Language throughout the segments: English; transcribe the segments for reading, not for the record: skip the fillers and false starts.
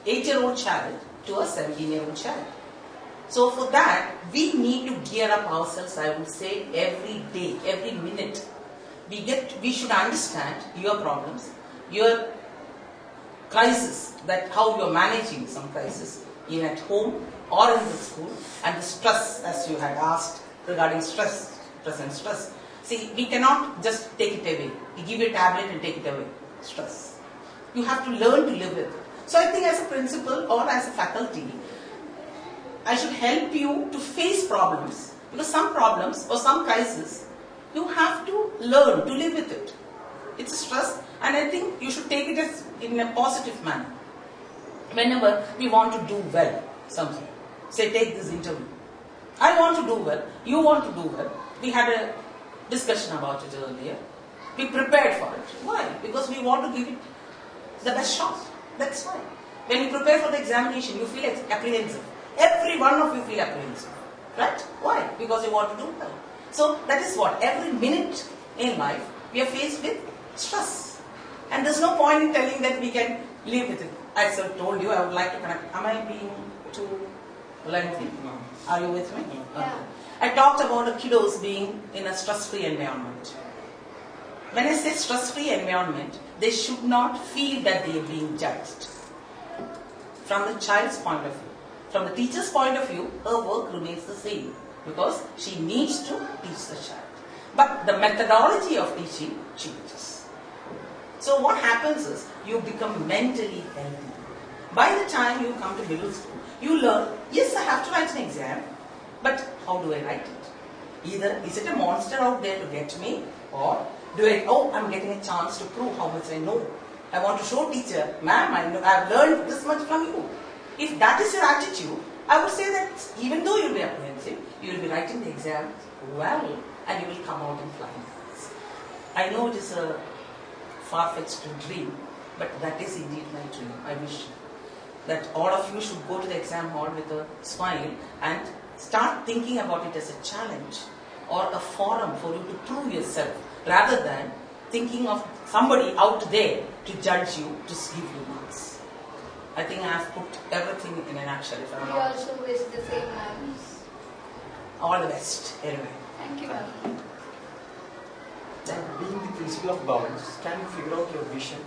8-year-old child to a 17-year-old child. So for that, we need to gear up ourselves, I would say, every day, every minute. We should understand your problems, your crisis, that how you are managing some crisis, even at home or in the school, and the stress, as you had asked regarding stress, present stress. See, we cannot just take it away. We give you a tablet and take it away. Stress. You have to learn to live with it. So I think as a principal or as a faculty, I should help you to face problems, because some problems or some crisis, you have to learn to live with it. It's a stress, and I think you should take it as in a positive manner. Whenever we want to do well, something, say take this interview. I want to do well, you want to do well. We had a discussion about it earlier. We prepared for it. Why? Because we want to give it the best shot. That's why. When you prepare for the examination, you feel apprehensive. Every one of you feel apprehensive. Right? Why? Because you want to do well. So that is what, every minute in life, we are faced with stress. And there's no point in telling that we can live with it. As I told you, I would like to connect. Am I being too lengthy? No. Are you with me? Yeah. Okay. I talked about the kiddos being in a stress-free environment. When I say stress-free environment, they should not feel that they are being judged. From the child's point of view. From the teacher's point of view, her work remains the same, because she needs to teach the child. But the methodology of teaching changes. So what happens is, you become mentally healthy. By the time you come to middle school, you learn, yes, I have to write an exam, but how do I write it? Either, is it a monster out there to get me, or I'm getting a chance to prove how much I know. I want to show teacher, ma'am, I've learned this much from you. If that is your attitude, I would say that even though you'll be apprehensive, you will be writing the exam well, and you will come out in flying colors. I know it is a far-fetched dream, but that is indeed my dream. I wish that all of you should go to the exam hall with a smile and start thinking about it as a challenge or a forum for you to prove yourself, rather than thinking of somebody out there to judge you, to give you marks. I think I have put everything in a nutshell. If I'm We not. also wish the same lives. All the best. Anyway. Thank you, ma'am. Being the principal of Bounce, can you figure out your vision?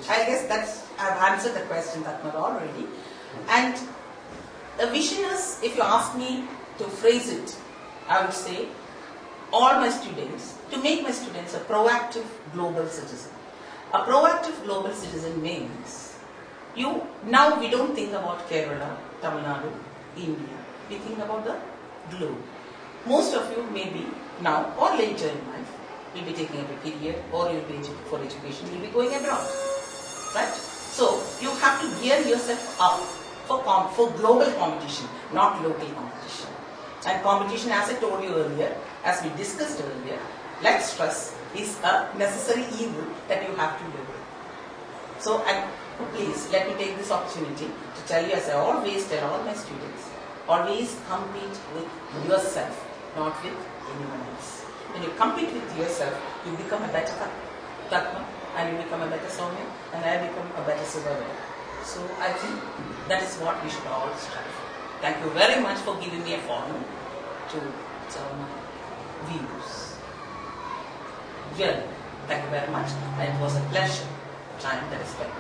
I guess I've answered the question, Tatmar, already. And a vision is, if you ask me to phrase it, I would say, all my students, to make my students a proactive global citizen. A proactive global citizen means, now we don't think about Kerala, Tamil Nadu, India. We think about the globe. Most of you maybe now or later in life will be taking up a career, or you'll be for education, you'll be going abroad. Right? So you have to gear yourself up for global competition, not local competition. And competition, as I told you earlier, as we discussed earlier, like stress, is a necessary evil that you have to live with. So, please let me take this opportunity to tell you, as I always tell all my students, always compete with yourself, not with anyone else. When you compete with yourself, you become a better Tatma, and you become a better Soumya, and I become a better Subhadra. So I think that is what we should all strive for. Thank you very much for giving me a forum to tell my views. Really, thank you very much, and it was a pleasure. Time that is spent.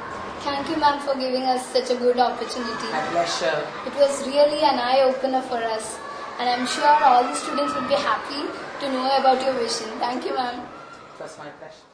Thank you, ma'am, for giving us such a good opportunity. My pleasure. It was really an eye-opener for us, and I'm sure all the students would be happy to know about your vision. Thank you, ma'am. It was my pleasure.